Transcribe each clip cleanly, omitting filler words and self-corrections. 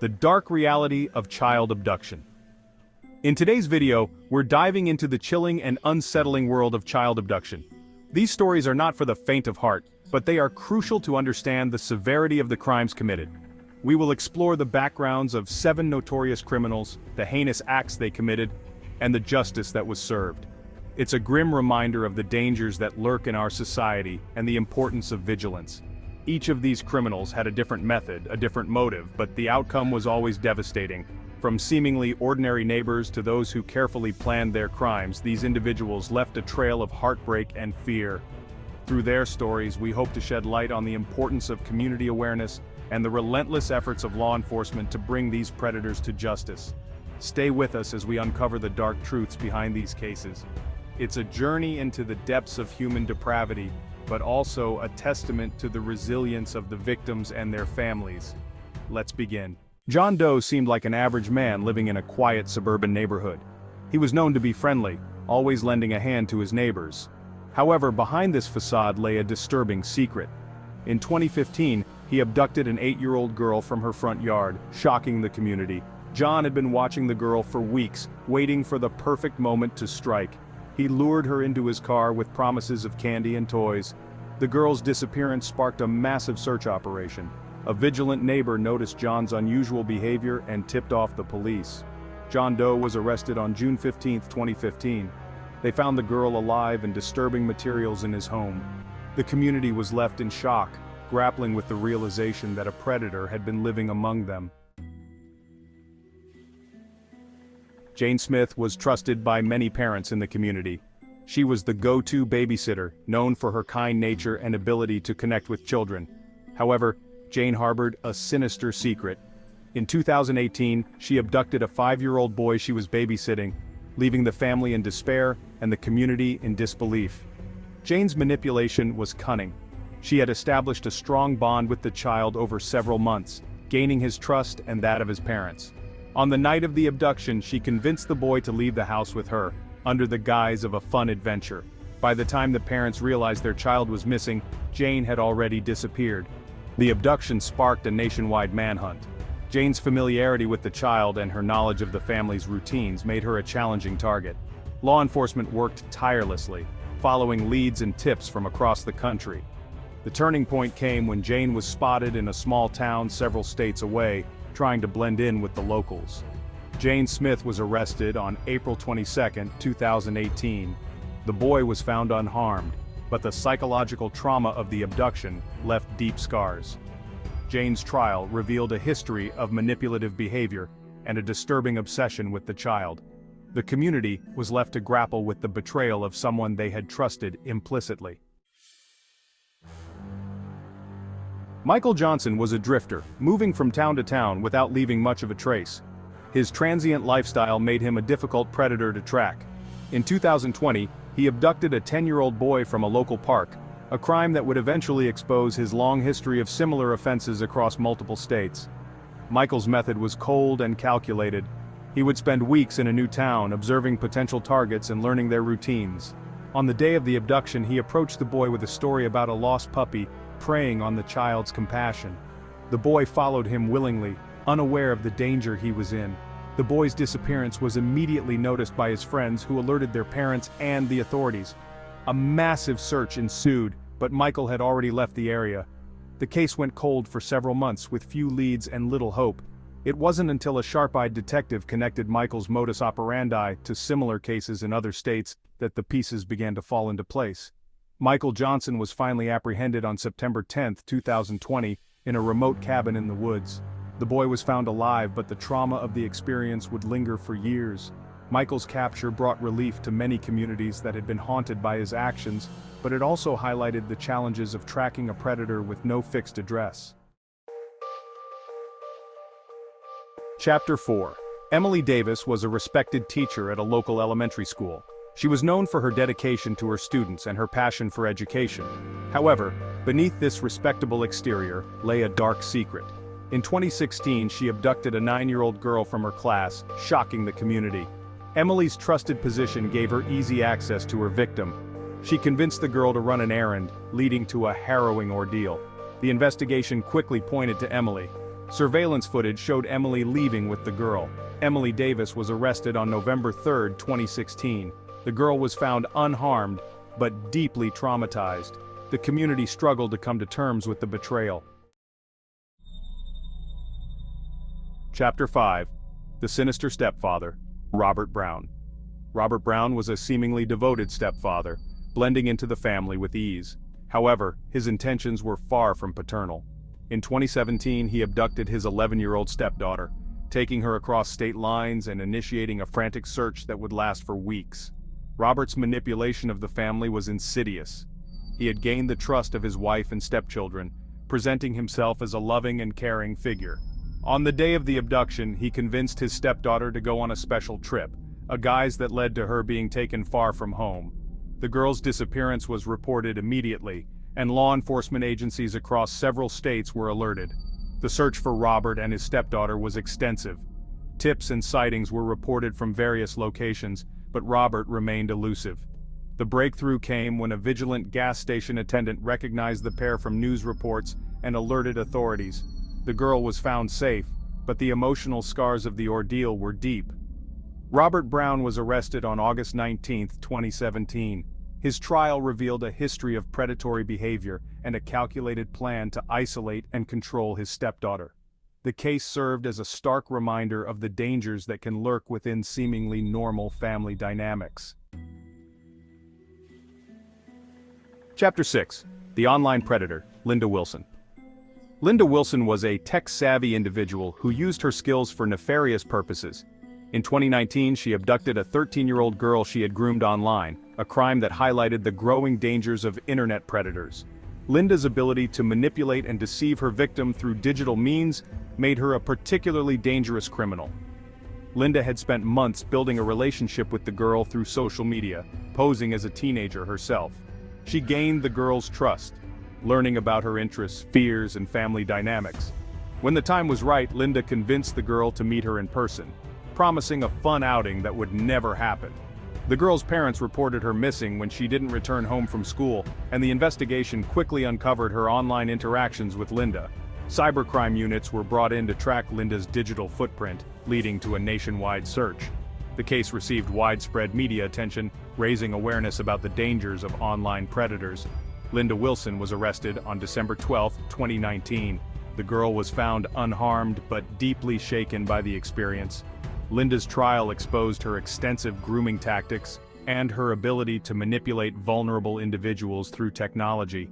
The dark reality of child abduction. In today's video, we're diving into the chilling and unsettling world of child abduction. These stories are not for the faint of heart, but they are crucial to understand the severity of the crimes committed. We will explore the backgrounds of 7 notorious criminals, the heinous acts they committed, and the justice that was served. It's a grim reminder of the dangers that lurk in our society and the importance of vigilance. Each of these criminals had a different method, a different motive, but the outcome was always devastating. From seemingly ordinary neighbors to those who carefully planned their crimes, these individuals left a trail of heartbreak and fear. Through their stories, we hope to shed light on the importance of community awareness and the relentless efforts of law enforcement to bring these predators to justice. Stay with us as we uncover the dark truths behind these cases. It's a journey into the depths of human depravity, but also a testament to the resilience of the victims and their families. Let's begin. John Doe seemed like an average man living in a quiet suburban neighborhood. He was known to be friendly, always lending a hand to his neighbors. However, behind this facade lay a disturbing secret. In 2015, he abducted an 8-year-old girl from her front yard, shocking the community. John had been watching the girl for weeks, waiting for the perfect moment to strike. He lured her into his car with promises of candy and toys. The girl's disappearance sparked a massive search operation. A vigilant neighbor noticed John's unusual behavior and tipped off the police. John Doe was arrested on June 15, 2015. They found the girl alive and disturbing materials in his home. The community was left in shock, grappling with the realization that a predator had been living among them. Jane Smith was trusted by many parents in the community. She was the go-to babysitter, known for her kind nature and ability to connect with children. However, Jane harbored a sinister secret. In 2018, she abducted a 5-year-old boy she was babysitting, leaving the family in despair and the community in disbelief. Jane's manipulation was cunning. She had established a strong bond with the child over several months, gaining his trust and that of his parents. On the night of the abduction, she convinced the boy to leave the house with her, under the guise of a fun adventure. By the time the parents realized their child was missing, Jane had already disappeared. The abduction sparked a nationwide manhunt. Jane's familiarity with the child and her knowledge of the family's routines made her a challenging target. Law enforcement worked tirelessly, following leads and tips from across the country. The turning point came when Jane was spotted in a small town several states away, trying to blend in with the locals. Jane Smith was arrested on April 22, 2018. The boy was found unharmed, but the psychological trauma of the abduction left deep scars. Jane's trial revealed a history of manipulative behavior and a disturbing obsession with the child. The community was left to grapple with the betrayal of someone they had trusted implicitly. Michael Johnson was a drifter, moving from town to town without leaving much of a trace. His transient lifestyle made him a difficult predator to track. In 2020, he abducted a 10-year-old boy from a local park, a crime that would eventually expose his long history of similar offenses across multiple states. Michael's method was cold and calculated. He would spend weeks in a new town, observing potential targets and learning their routines. On the day of the abduction, he approached the boy with a story about a lost puppy, preying on the child's compassion. The boy followed him willingly, unaware of the danger he was in. The boy's disappearance was immediately noticed by his friends, who alerted their parents and the authorities. A massive search ensued, but Michael had already left the area. The case went cold for several months with few leads and little hope. It wasn't until a sharp-eyed detective connected Michael's modus operandi to similar cases in other states that the pieces began to fall into place. Michael Johnson was finally apprehended on September 10, 2020, in a remote cabin in the woods. The boy was found alive, but the trauma of the experience would linger for years. Michael's capture brought relief to many communities that had been haunted by his actions, but it also highlighted the challenges of tracking a predator with no fixed address. Chapter 4. Emily Davis was a respected teacher at a local elementary school. She was known for her dedication to her students and her passion for education. However, beneath this respectable exterior lay a dark secret. In 2016, she abducted a 9-year-old girl from her class, shocking the community. Emily's trusted position gave her easy access to her victim. She convinced the girl to run an errand, leading to a harrowing ordeal. The investigation quickly pointed to Emily. Surveillance footage showed Emily leaving with the girl. Emily Davis was arrested on November 3, 2016. The girl was found unharmed, but deeply traumatized. The community struggled to come to terms with the betrayal. Chapter 5. The Sinister Stepfather, Robert Brown. Robert Brown was a seemingly devoted stepfather, blending into the family with ease. However, his intentions were far from paternal. In 2017, he abducted his 11-year-old stepdaughter, taking her across state lines and initiating a frantic search that would last for weeks. Robert's manipulation of the family was insidious. He had gained the trust of his wife and stepchildren, presenting himself as a loving and caring figure. On the day of the abduction, he convinced his stepdaughter to go on a special trip, a guise that led to her being taken far from home. The girl's disappearance was reported immediately, and law enforcement agencies across several states were alerted. The search for Robert and his stepdaughter was extensive. Tips and sightings were reported from various locations, but Robert remained elusive. The breakthrough came when a vigilant gas station attendant recognized the pair from news reports and alerted authorities. The girl was found safe, but the emotional scars of the ordeal were deep. Robert Brown was arrested on August 19, 2017. His trial revealed a history of predatory behavior and a calculated plan to isolate and control his stepdaughter. The case served as a stark reminder of the dangers that can lurk within seemingly normal family dynamics. Chapter 6. The Online Predator, Linda Wilson. Linda Wilson was a tech-savvy individual who used her skills for nefarious purposes. In 2019, she abducted a 13-year-old girl she had groomed online, a crime that highlighted the growing dangers of internet predators. Linda's ability to manipulate and deceive her victim through digital means made her a particularly dangerous criminal. Linda had spent months building a relationship with the girl through social media, posing as a teenager herself. She gained the girl's trust, learning about her interests, fears, and family dynamics. When the time was right, Linda convinced the girl to meet her in person, promising a fun outing that would never happen. The girl's parents reported her missing when she didn't return home from school, and the investigation quickly uncovered her online interactions with Linda. Cybercrime units were brought in to track Linda's digital footprint, leading to a nationwide search. The case received widespread media attention, raising awareness about the dangers of online predators. Linda Wilson was arrested on December 12, 2019. The girl was found unharmed but deeply shaken by the experience. Linda's trial exposed her extensive grooming tactics and her ability to manipulate vulnerable individuals through technology.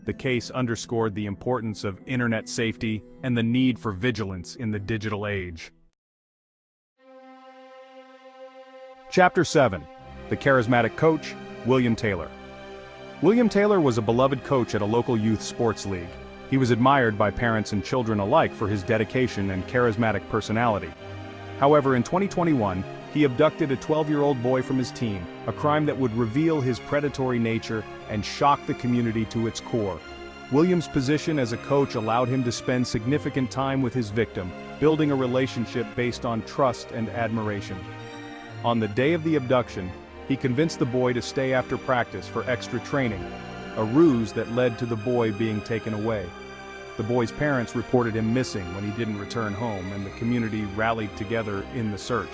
The case underscored the importance of internet safety and the need for vigilance in the digital age. Chapter 7. The Charismatic Coach, William Taylor. William Taylor was a beloved coach at a local youth sports league. He was admired by parents and children alike for his dedication and charismatic personality. However, in 2021, he abducted a 12-year-old boy from his team, a crime that would reveal his predatory nature and shock the community to its core. William's position as a coach allowed him to spend significant time with his victim, building a relationship based on trust and admiration. On the day of the abduction, he convinced the boy to stay after practice for extra training, a ruse that led to the boy being taken away. The boy's parents reported him missing when he didn't return home, and the community rallied together in the search.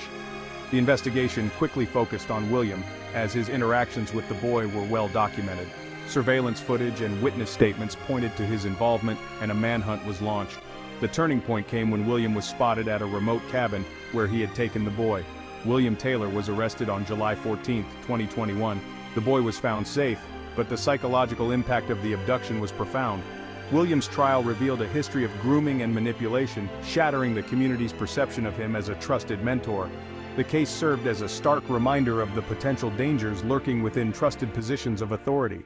The investigation quickly focused on William, as his interactions with the boy were well documented. Surveillance footage and witness statements pointed to his involvement, and a manhunt was launched. The turning point came when William was spotted at a remote cabin where he had taken the boy. William Taylor was arrested on July 14, 2021. The boy was found safe, but the psychological impact of the abduction was profound. William's trial revealed a history of grooming and manipulation, shattering the community's perception of him as a trusted mentor. The case served as a stark reminder of the potential dangers lurking within trusted positions of authority.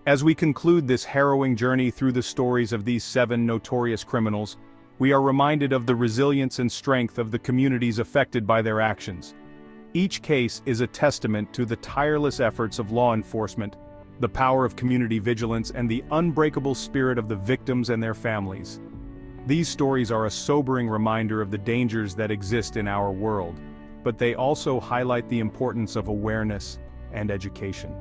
As we conclude this harrowing journey through the stories of these 7 notorious criminals, we are reminded of the resilience and strength of the communities affected by their actions. Each case is a testament to the tireless efforts of law enforcement, the power of community vigilance, and the unbreakable spirit of the victims and their families. These stories are a sobering reminder of the dangers that exist in our world, but they also highlight the importance of awareness and education.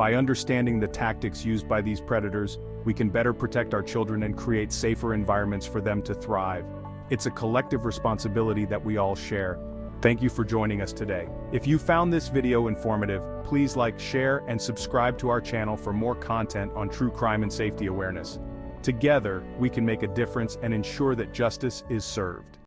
By understanding the tactics used by these predators, we can better protect our children and create safer environments for them to thrive. It's a collective responsibility that we all share. Thank you for joining us today. If you found this video informative, please like, share, and subscribe to our channel for more content on true crime and safety awareness. Together, we can make a difference and ensure that justice is served.